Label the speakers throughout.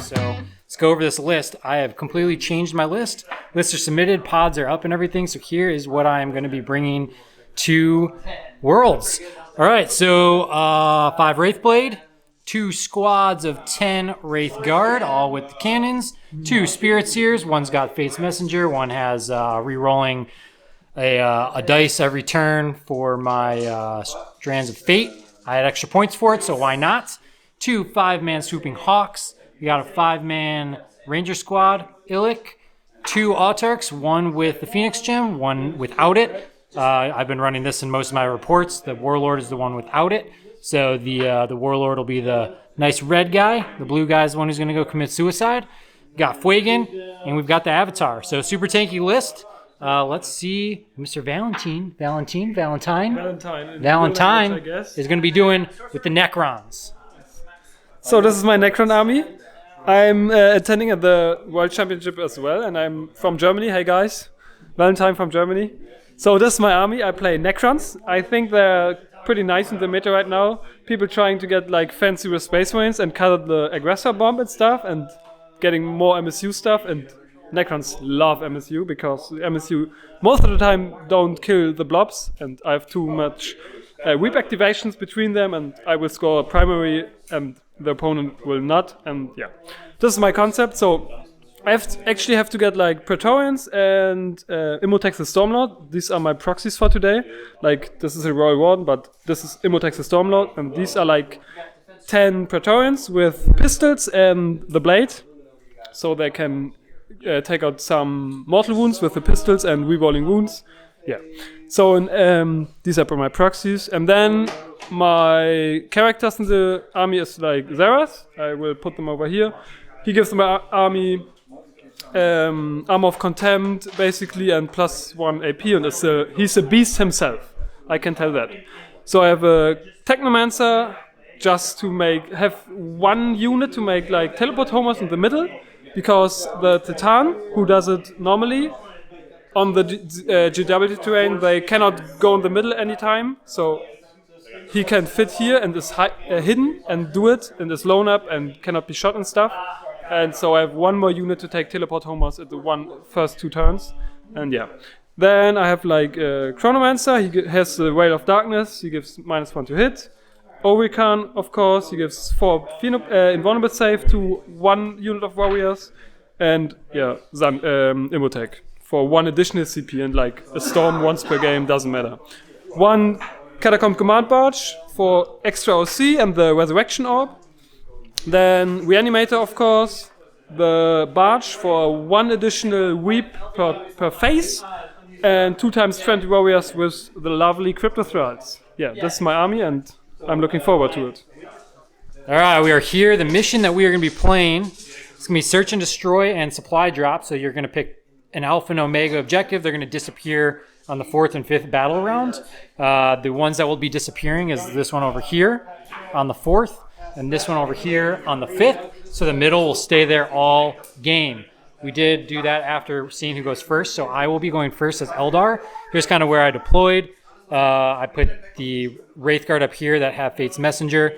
Speaker 1: So let's go over this list. I have completely changed my list. Lists are submitted, pods are up and everything. So here is what I am going to be bringing to Worlds. All right, so 5 Wraithblade, 2 squads of 10 Wraith Guard, all with the cannons, 2 Spirit Seers. One's got Fate's Messenger, one has re-rolling a dice every turn for my Strands of Fate. I had extra points for it, so why not? 2 5-man Swooping Hawks. We got a 5-man Ranger Squad, Illic. 2 Autarchs, one with the Phoenix Gem, one without it. I've been running this in most of my reports. The Warlord is the one without it. So the Warlord will be the nice red guy. The blue guy is the one who's going to go commit suicide. Got Fuegan, and we've got the Avatar. So super tanky list. Let's see, Mr. Valentine is going to be doing with the Necrons.
Speaker 2: So this is my Necron army. I'm attending at the World Championship as well, and I'm from Germany. Hey guys, Valentine from Germany. So this is my army. I play Necrons. I think they're pretty nice in the meta right now. People trying to get like fancy with Space Marines and cut out the aggressor bomb and stuff, and getting more MSU stuff. And Necrons love MSU because MSU most of the time don't kill the blobs, and I have too much whip activations between them, and I will score a primary and the opponent will not. And yeah, this is my concept. So I actually have to get like Praetorians and Immotex the Stormlord. These are my proxies for today. Like this is a Royal Warden, but this is Immotex the Stormlord, and these are like 10 Praetorians with pistols and the blade, so they can take out some mortal wounds with the pistols and rerolling wounds. Yeah. So these are my proxies, and then my characters in the army is like Zerath. I will put them over here. He gives my army Armor of Contempt, basically, and +1 AP, and he's a beast himself. I can tell that. So I have a Technomancer just to have 1 unit to make like teleport homers in the middle, because the Titan, who does it normally on the GW terrain, they cannot go in the middle anytime. So he can fit here and is hidden and do it, and is blown up and cannot be shot and stuff. And so I have 1 more unit to take teleport homers at the first 2 turns. And yeah. Then I have like Chronomancer. He has the Veil of Darkness. He gives -1 to hit. Orican, of course. He gives 4 invulnerable save to 1 unit of warriors. And yeah, Immotech for 1 additional CP, and like a storm once per game, doesn't matter. 1 Catacomb Command Barge for extra OC and the Resurrection Orb. Then Reanimator, of course, the Barge for 1 additional weep per phase, and 2 times 20 warriors with the lovely Crypto Thralls. Yeah, this is my army, and I'm looking forward to it.
Speaker 1: All right, we are here. The mission that we are going to be playing is going to be Search and Destroy and Supply Drop. So you're going to pick an Alpha and Omega objective. They're going to disappear on the 4th and 5th battle round. The ones that will be disappearing is this one over here on the 4th, and this one over here on the 5th. So the middle will stay there all game. We did do that after seeing who goes first, so I will be going first as Eldar. Here's kind of where I deployed. I put the Wraith Guard up here that have Fate's Messenger,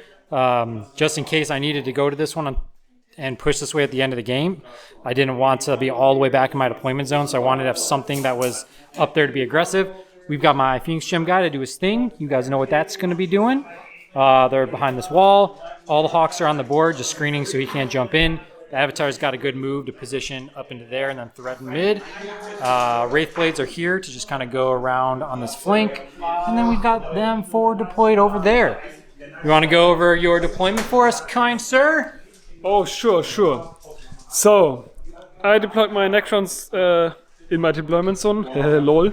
Speaker 1: just in case I needed to go to this one and push this way at the end of the game. I didn't want to be all the way back in my deployment zone, so I wanted to have something that was up there to be aggressive. We've got my Phoenix Gem guy to do his thing. You guys know what that's going to be doing. They're behind this wall. All the Hawks are on the board, just screening so he can't jump in. The Avatar's got a good move to position up into there and then threaten mid. Wraithblades are here to just kind of go around on this flank. And then we've got them forward deployed over there. You want to go over your deployment for us, kind sir?
Speaker 2: Oh, sure. So, I deployed my Necrons in my deployment zone. Lol.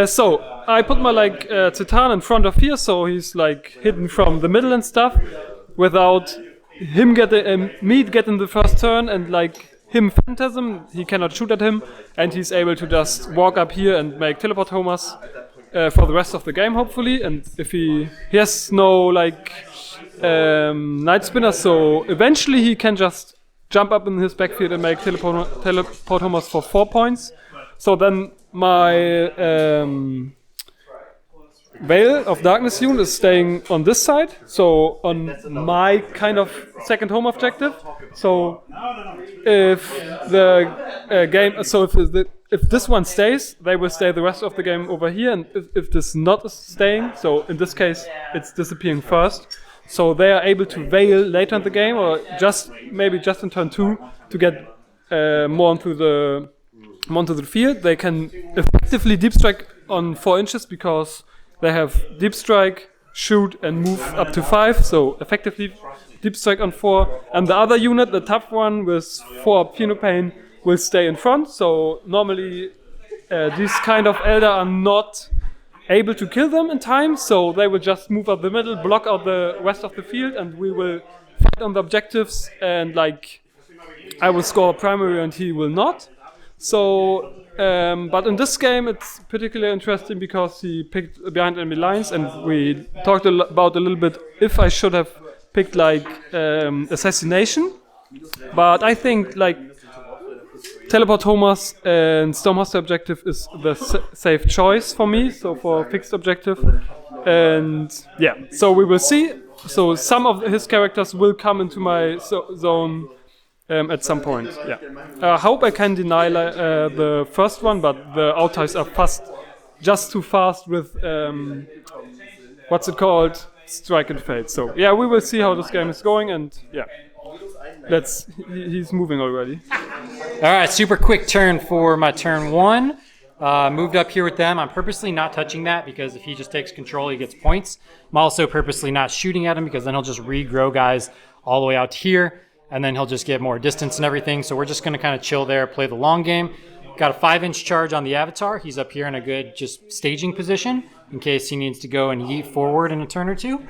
Speaker 2: So, I put my Titan in front of here, so he's like hidden from the middle and stuff, without him getting the first turn, and like him Phantasm, he cannot shoot at him, and he's able to just walk up here and make teleport homers for the rest of the game, hopefully. And if he has no Night Spinner, so eventually he can just jump up in his backfield and make teleport homers for 4 points. So then my Veil of Darkness unit is staying on this side, so on my kind of second home objective. So if the if this one stays, they will stay the rest of the game over here, and if this not is staying, so in this case it's disappearing first. So they are able to veil later in the game, or maybe just in turn 2 to get more onto the field. They can effectively deep strike on 4 inches because they have deep strike, shoot, and move up to 5. So effectively deep strike on 4. And the other unit, the tough one with 4 Phenopane, will stay in front. So normally these kind of Eldar are not able to kill them in time, so they will just move up the middle, block out the rest of the field, and we will fight on the objectives, and like I will score a primary and he will not. So but in this game it's particularly interesting because he picked behind enemy lines, and we talked about a little bit if I should have picked like assassination, but I think like Teleport Homers and Storm Hostile objective is the safe choice for me, so for fixed objective. And yeah, so we will see. So some of his characters will come into my zone at some point. Yeah, I hope I can deny the first one, but the outties are just too fast with what's it called? Strike and Fade. So yeah, we will see how this game is going, and yeah. He's moving already.
Speaker 1: All right, super quick turn for my turn 1. Moved up here with them. I'm purposely not touching that because if he just takes control, he gets points. I'm also purposely not shooting at him because then he'll just regrow guys all the way out here, and then he'll just get more distance and everything. So we're just going to kind of chill there, play the long game. Got a 5-inch charge on the Avatar. He's up here in a good just staging position in case he needs to go and yeet forward in a turn or two.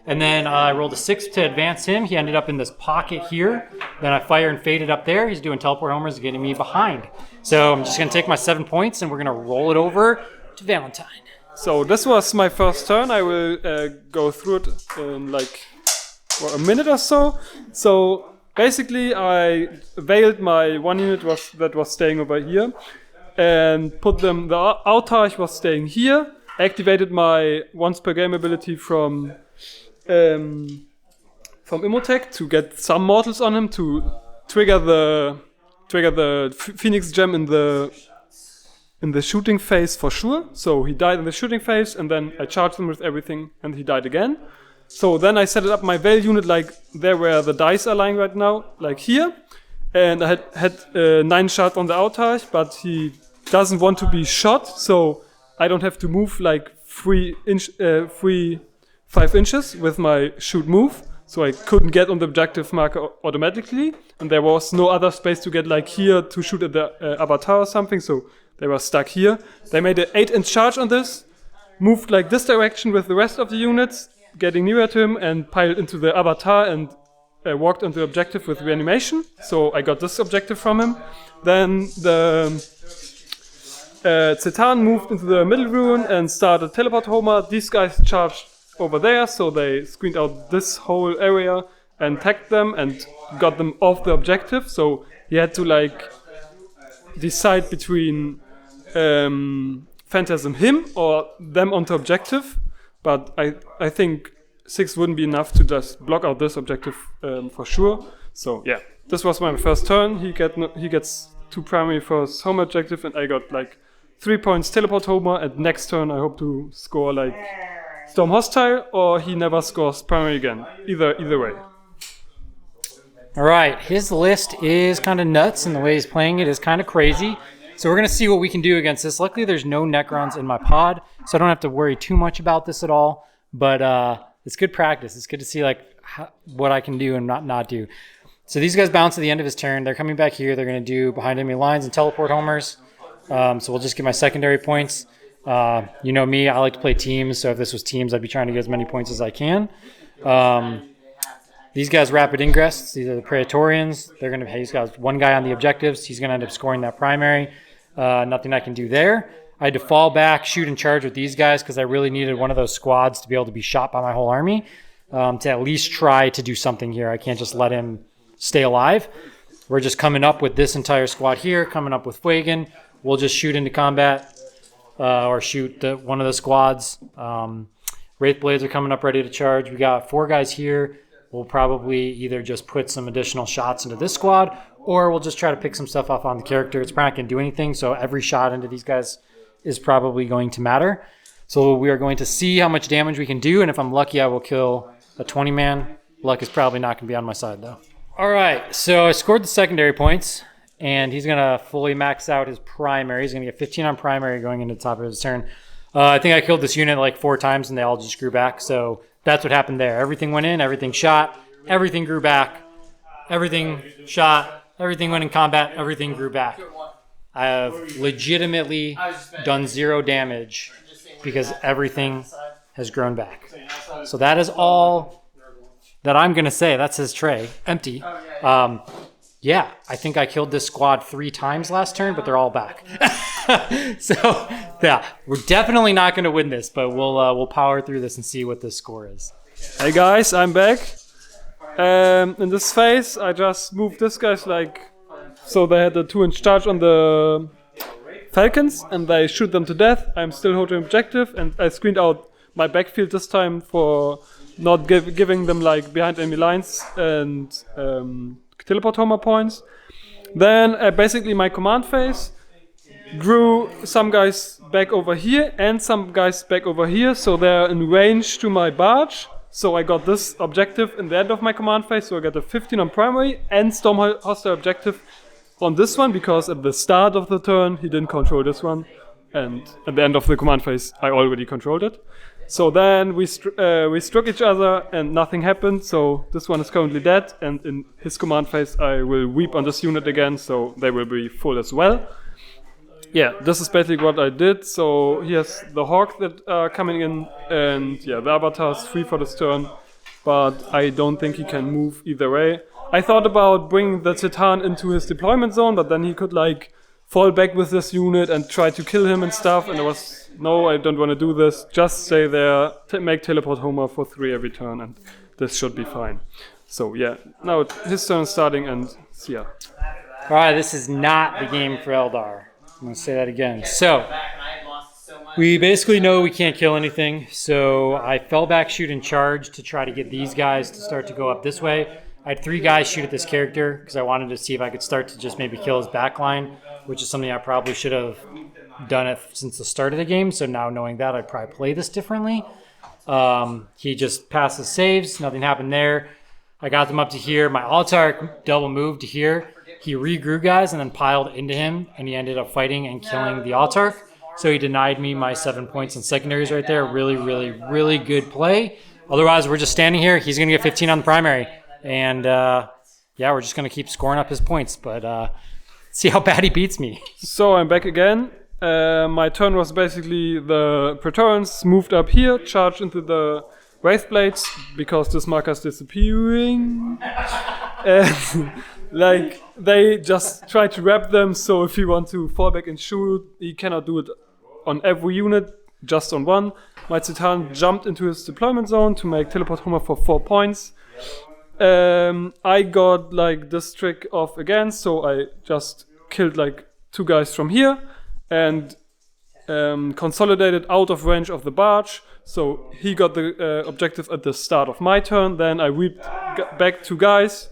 Speaker 1: And then I rolled a 6 to advance him. He ended up in this pocket here. Then I fire and faded up there. He's doing teleport homers, getting me behind. So I'm just going to take my 7 points, and we're going to roll it over to Valentine.
Speaker 2: So this was my first turn. I will go through it in like a minute or so. So basically I veiled my one unit that was staying over here and put them, the Autarch was staying here. Activated my once per game ability from Immotech to get some mortals on him to trigger the Phoenix gem in the shooting phase for sure. So he died in the shooting phase, and then I charged him with everything, and he died again. So then I set it up my Veil unit like there where the dice are lying right now, like here, and I had 9 shots on the Autarch, but he doesn't want to be shot, so I don't have to move like 5 inches with my shoot move, so I couldn't get on the objective marker automatically, and there was no other space to get like here to shoot at the avatar or something, so they were stuck here. They made an 8-inch charge on this, moved like this direction with the rest of the units, getting nearer to him, and piled into the avatar and walked on the objective with reanimation, so I got this objective from him. Then the Zetan moved into the middle ruin and started teleport Homer. These guys charged over there, so they screened out this whole area and tagged them and got them off the objective. So he had to like decide between Phantasm him or them onto objective. But I think 6 wouldn't be enough to just block out this objective for sure. So yeah, this was my first turn. He gets 2 primary for his home objective, and I got like 3 points teleport Homer. And next turn I hope to score like Storm Hostile, or he never scores primary again. Either way.
Speaker 1: All right, his list is kind of nuts, and the way he's playing it is kind of crazy. So we're going to see what we can do against this. Luckily, there's no Necrons in my pod, so I don't have to worry too much about this at all. But it's good practice. It's good to see like what I can do and not do. So these guys bounce at the end of his turn. They're coming back here. They're going to do behind enemy lines and teleport homers. So we'll just get my secondary points. You know me, I like to play teams, so if this was teams, I'd be trying to get as many points as I can. These guys rapid ingress. These are the Praetorians. He's got 1 guy on the objectives. He's going to end up scoring that primary. Nothing I can do there. I had to fall back, shoot and charge with these guys because I really needed one of those squads to be able to be shot by my whole army to at least try to do something here. I can't just let him stay alive. We're just coming up with this entire squad here, coming up with Fuegan. We'll just shoot into combat. or shoot one of the squads. Wraith Blades are coming up ready to charge. We got 4 guys here. We'll probably either just put some additional shots into this squad, or we'll just try to pick some stuff off on the character. It's probably not going to do anything, so every shot into these guys is probably going to matter. So we are going to see how much damage we can do, and if I'm lucky, I will kill a 20-man. Luck is probably not going to be on my side, though. All right, so I scored the secondary points, and he's going to fully max out his primary. He's going to get 15 on primary going into the top of his turn. I think I killed this unit like 4 times, and they all just grew back, so that's what happened there. Everything went in, everything shot, everything grew back, everything shot, everything went in combat, everything grew back. I have legitimately done 0 damage because everything has grown back. So that is all that I'm going to say. That's his tray. Empty. Yeah, I think I killed this squad 3 times last turn, but they're all back. So, yeah, we're definitely not going to win this, but we'll power through this and see what the score is.
Speaker 2: Hey guys, I'm back. In this phase, I just moved this guys so they had a 2-inch charge on the Falcons, and they shoot them to death. I'm still holding objective, and I screened out my backfield this time for not giving them behind enemy lines and teleport homer points. Then basically my command phase grew some guys back over here and some guys back over here, so they're in range to my barge. So I got this objective in the end of my command phase, so I got a 15 on primary and Storm Hostile objective on this one, because at the start of the turn he didn't control this one, and at the end of the command phase I already controlled it. So then we struck each other and nothing happened, so this one is currently dead, and in his command phase I will weep on this unit again, so they will be full as well. Yeah, this is basically what I did. So he has the Hawk that are coming in, and yeah, the Avatar is free for this turn, but I don't think he can move either way. I thought about bringing the Titan into his deployment zone, but then he could fall back with this unit and try to kill him and stuff, and no, I don't want to do this. Just stay there, make teleport homer for 3 every turn, and this should be fine. So yeah, now his turn is starting, and yeah.
Speaker 1: All right, this is not the game for Eldar. I'm going to say that again. So, we basically know we can't kill anything, so I fell back, shoot, and charge to try to get these guys to start to go up this way. I had 3 guys shoot at this character because I wanted to see if I could start to just maybe kill his backline, which is something I probably should have done it since the start of the game, so now knowing that, I'd probably play this differently. He just passed his saves, nothing happened there. I got them up to here. My Altar double moved to here. He regrew guys and then piled into him, and he ended up fighting and killing the Altar. So he denied me my 7 points in secondaries right there. Really, really, really good play. Otherwise, we're just standing here. He's going to get 15 on the primary. And, yeah, we're just going to keep scoring up his points. But see how bad he beats me.
Speaker 2: So I'm back again. My turn was basically the Praetorians moved up here, charged into the Wraith Blades, because this marker's disappearing. They just try to wrap them, so if you want to fall back and shoot, he cannot do it on every unit, just on one. My Titan jumped into his deployment zone to make teleport homer for 4 points. I got this trick off again, so I just killed 2 guys from here and consolidated out of range of the barge. So he got the objective at the start of my turn. Then I whipped back 2 guys.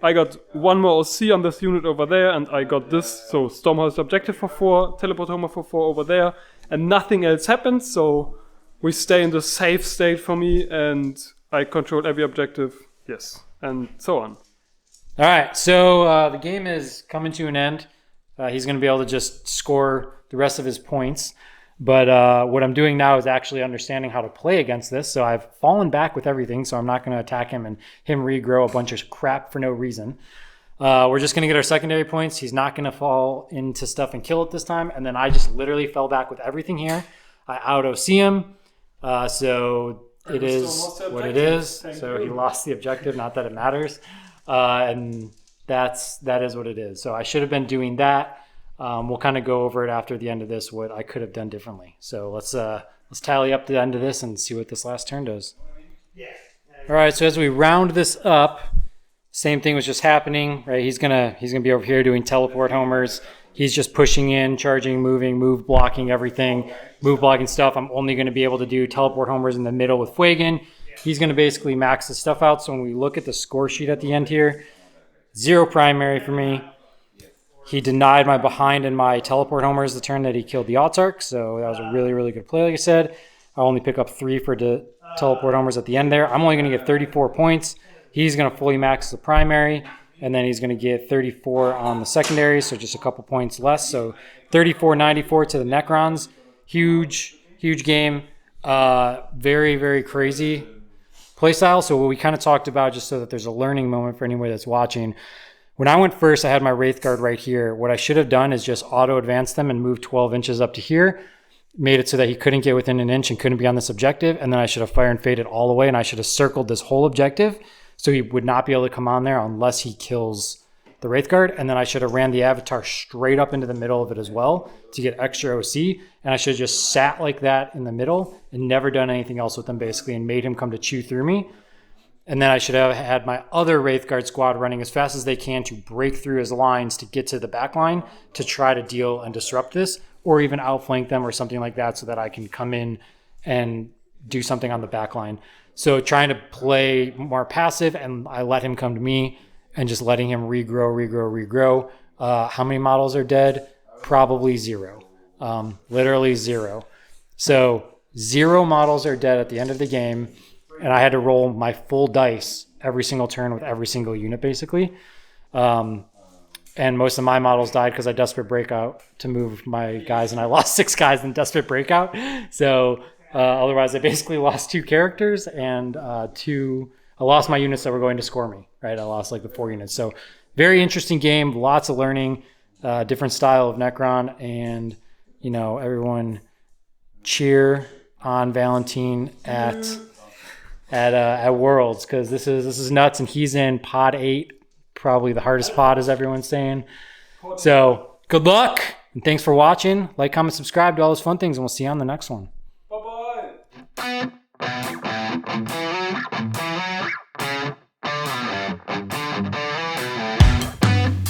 Speaker 2: I got 1 more OC on this unit over there, and I got this. So Stormhouse objective for 4, teleport homer for 4 over there, and nothing else happened. So we stay in the safe state for me, and I control every objective. Yes, and so on.
Speaker 1: All right, so the game is coming to an end. He's going to be able to just score the rest of his points. But what I'm doing now is actually understanding how to play against this. So I've fallen back with everything, so I'm not going to attack him and him regrow a bunch of crap for no reason. We're just going to get our secondary points. He's not going to fall into stuff and kill it this time. And then I just literally fell back with everything here. I out-OC him. So it is what it is. So he lost the objective, not that it matters. And that is what it is. So I should have been doing that. We'll kind of go over it after the end of this, what I could have done differently. So let's tally up the end of this and see what this last turn does. All right, so as we round this up, same thing was just happening, right? He's gonna be over here doing teleport homers. He's just pushing in, charging, moving, move blocking everything, move blocking stuff. I'm only going to be able to do teleport homers in the middle with Fuegan. He's going to basically max the stuff out. So when we look at the score sheet at the end here, 0 primary for me. He denied my behind and my teleport homers the turn that he killed the Autarch. So that was a really, really good play, like I said. I only pick up 3 for the teleport homers at the end there. I'm only going to get 34 points. He's going to fully max the primary, and then he's going to get 34 on the secondary, so just a couple points less. So 34-94 to the Necrons. Huge, huge game. Very, very crazy playstyle. So what we kind of talked about, just so that there's a learning moment for anybody that's watching. When I went first, I had my Wraith Guard right here. What I should have done is just auto-advance them and move 12 inches up to here. Made it so that he couldn't get within an inch and couldn't be on this objective. And then I should have Fire and Faded all the way, and I should have circled this whole objective so he would not be able to come on there unless he kills the Wraith Guard. And then I should have ran the Avatar straight up into the middle of it as well to get extra OC. And I should have just sat like that in the middle and never done anything else with him, basically, and made him come to chew through me. And then I should have had my other Wraith Guard squad running as fast as they can to break through his lines to get to the back line to try to deal and disrupt this, or even outflank them or something like that so that I can come in and do something on the back line. So trying to play more passive, and I let him come to me and just letting him regrow. How many models are dead? Probably 0. Literally 0. So 0 models are dead at the end of the game, and I had to roll my full dice every single turn with every single unit, basically. And most of my models died because I Desperate Breakout to move my guys, and I lost 6 guys in Desperate Breakout. So otherwise, I basically lost 2 characters, and I lost my units that were going to score me, right? I lost like the 4 units. So very interesting game, lots of learning, different style of Necron, and, you know, everyone cheer on Valentine at Worlds, because this is nuts, and he's in pod 8. Probably the hardest pod, as everyone's saying. So good luck, and thanks for watching. Like, comment, subscribe to all those fun things, and we'll see you on the next one.